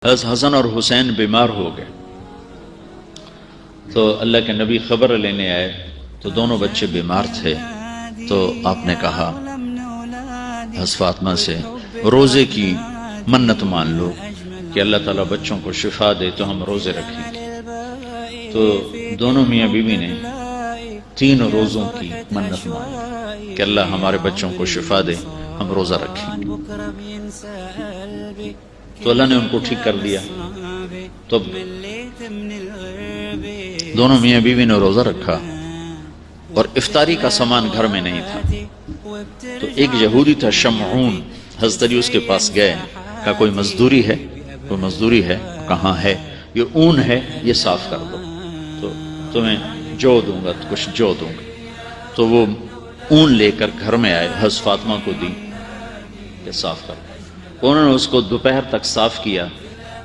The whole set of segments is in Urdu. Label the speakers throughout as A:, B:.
A: حسن اور حسین بیمار ہو گئے تو اللہ کے نبی خبر لینے آئے تو دونوں بچے بیمار تھے، تو آپ نے کہا حضرت فاطمہ سے روزے کی منت مان لو کہ اللہ تعالیٰ بچوں کو شفا دے تو ہم روزے رکھیں گے۔ تو دونوں میاں بیوی نے 3 روزوں کی منت مانی کہ اللہ ہمارے بچوں کو شفا دے، ہم روزہ رکھیں گے۔ تو اللہ نے ان کو ٹھیک کر دیا۔ تو دونوں میاں بیوی نے روزہ رکھا اور افطاری کا سامان گھر میں نہیں تھا، تو ایک یہودی تھا شمعون، حضرت علی اس کے پاس گئے، کہا کوئی مزدوری ہے؟ کوئی مزدوری ہے؟ کہاں ہے؟ یہ اون ہے، یہ صاف کر دو تو تمہیں جو دوں گا، کچھ جو دوں گا۔ تو وہ اون لے کر گھر میں آئے، حضرت فاطمہ کو دی کہ صاف کر دو۔ انہوں نے اس کو دوپہر تک صاف کیا،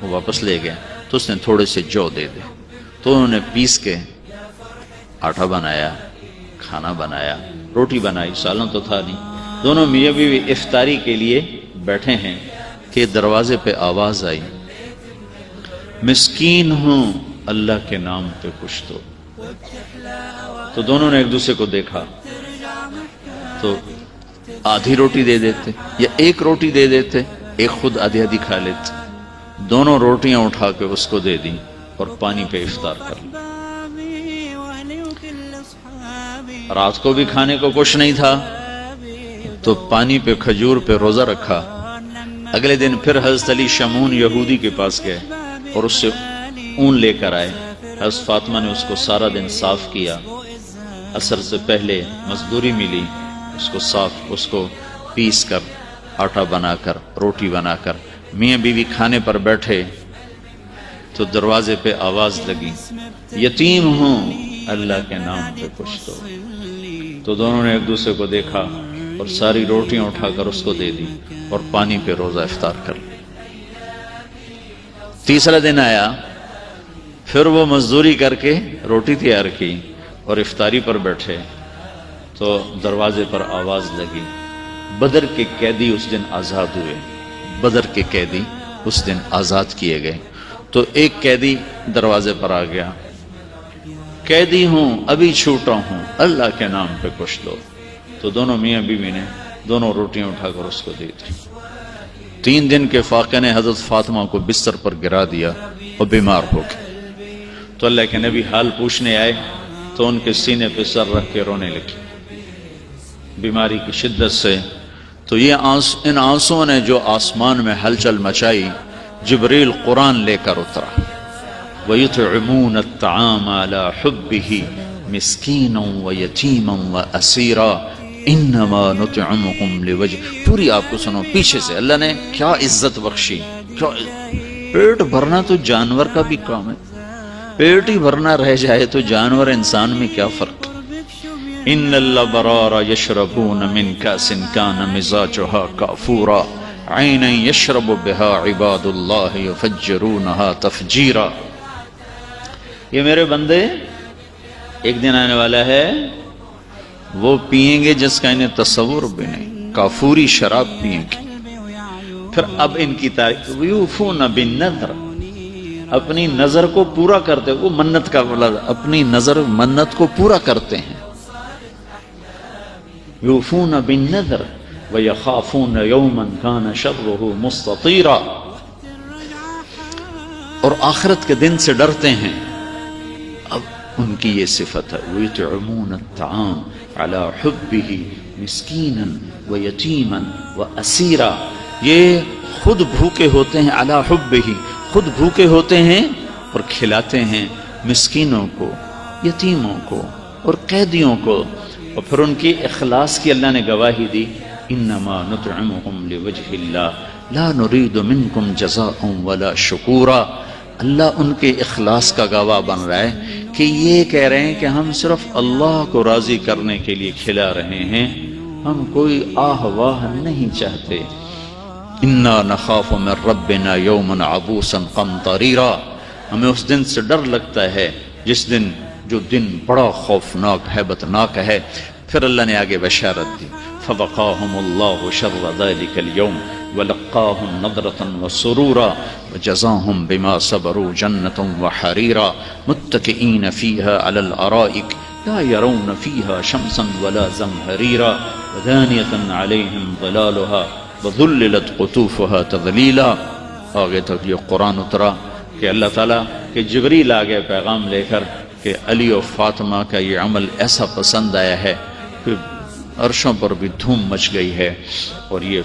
A: وہ واپس لے گئے تو اس نے تھوڑے سے جو دے دے، تو انہوں نے پیس کے آٹا بنایا، کھانا بنایا، روٹی بنائی، سالن تو تھا نہیں۔ دونوں میاں بیوی افطاری کے لیے بیٹھے ہیں کہ دروازے پہ آواز آئی، مسکین ہوں اللہ کے نام پہ کچھ دو۔ تو دونوں نے ایک دوسرے کو دیکھا، تو آدھی روٹی دے دیتے یا ایک روٹی دے دیتے، ایک خود آدھی آدھی کھا لیتے۔ دونوں روٹیاں اٹھا کے اس کو دے دیں اور پانی پہ افطار کر لیں۔ رات کو بھی کھانے کو کچھ نہیں تھا تو پانی پہ کھجور پہ روزہ رکھا۔ اگلے دن پھر حضرت علی شمعون یہودی کے پاس گئے اور اس سے اون لے کر آئے۔ حضرت فاطمہ نے اس کو سارا دن صاف کیا، عصر سے پہلے مزدوری ملی، اس کو پیس کر آٹا بنا کر روٹی بنا کر میاں بیوی کھانے پر بیٹھے تو دروازے پہ آواز لگی، یتیم ہوں اللہ کے نام پہ کچھ دو۔ تو دونوں نے ایک دوسرے کو دیکھا اور ساری روٹیاں اٹھا کر اس کو دے دی اور پانی پہ روزہ افطار کر لیا۔ تیسرا دن آیا، پھر وہ مزدوری کر کے روٹی تیار کی اور افطاری پر بیٹھے تو دروازے پر آواز لگی، بدر کے قیدی اس دن آزاد ہوئے، بدر کے قیدی اس دن آزاد کیے گئے۔ تو ایک قیدی دروازے پر آ گیا، قیدی ہوں ابھی چھوٹا ہوں اللہ کے نام پہ کچھ دو۔ تو دونوں میاں بیوی نے دونوں روٹیاں اٹھا کر اس کو دی تھی۔ 3 دن کے فاقے نے حضرت فاطمہ کو بستر پر گرا دیا اور بیمار ہو گئے۔ تو اللہ کے نبی حال پوچھنے آئے تو ان کے سینے پہ سر رکھ کے رونے لگے بیماری کی شدت سے۔ تو یہ ان آنسوں نے جو آسمان میں ہلچل مچائی، جبریل قرآن لے کر اترا، وَيُطْعِمُونَ الطَّعَامَ عَلَى حُبِّهِ مِسْكِينًا وَيَتِيمًا وَأَسِيرًا إِنَّمَا نُطْعِمُكُمْ لِوَجْهِ۔ پوری آپ کو سنو پیچھے سے، اللہ نے کیا عزت بخشی۔ پیٹ بھرنا تو جانور کا بھی کام ہے، پیٹ ہی بھرنا رہ جائے تو جانور انسان میں کیا فرق۔ ان الابرار یشربون من کاس کان مزاجها کافورا عینا یشرب بها عباد اللہ یفجرونها تفجیرا۔ یہ میرے بندے ایک دن آنے والا ہے وہ پئیں گے جس کا انہیں تصور بھی نہیں، کافوری شراب پئیں گے۔ پھر اب ان کی تعریف، یوفون بالنذر، اپنی نظر کو پورا کرتے، وہ منت کا لفظ، اپنی نظر منت کو پورا کرتے ہیں۔ یوفون بالنذر ویخافون یوما کان شرہ مستطیرا، اور آخرت کے دن سے ڈرتے ہیں۔ اب ان کی یہ صفت ہے، وَيُطْعِمُونَ الطَّعَامَ عَلَى حُبِّهِ مِسْكِينًا وَيَتِيمًا وَأَسِيرًا، یہ خود بھوکے ہوتے ہیں، عَلَى حُبِّهِ، خود بھوکے ہوتے ہیں اور کھلاتے ہیں مسکینوں کو، یتیموں کو اور قیدیوں کو۔ اور پھر ان کی اخلاص کی اللہ نے گواہی دی، انما نطعمکم لوجہ اللہ لا نرید منکم جزاء ولا شکورا۔ اللہ ان کے اخلاص کا گواہ بن رہا ہے کہ یہ کہہ رہے ہیں کہ ہم صرف اللہ کو راضی کرنے کے لیے کھلا رہے ہیں، ہم کوئی آہ واہ نہیں چاہتے۔ انا نخاف من ربنا یوما عبوسا قمطریرا، ہمیں اس دن سے ڈر لگتا ہے جس دن، جو دن بڑا خوفناک ہیبتناک ہے۔ پھر اللہ نے آگے بشارت دی، فوقاهم الله شر ذلك اليوم ولقاهم نضرة وسرورا وجزاهم بما صبروا جنة وحريرا متكئين فيها على الأرائك لا يرون فيها شمسا ولا زمهريرا ودانية عليهم ظلالها وذللت قطوفها تذلیلا. آگے تک یہ قرآن اترا کہ اللہ تعالیٰ کہ جبریل آگے پیغام لے کر کہ علی و فاطمہ کا یہ عمل ایسا پسند آیا ہے کہ عرشوں پر بھی دھوم مچ گئی ہے اور یہ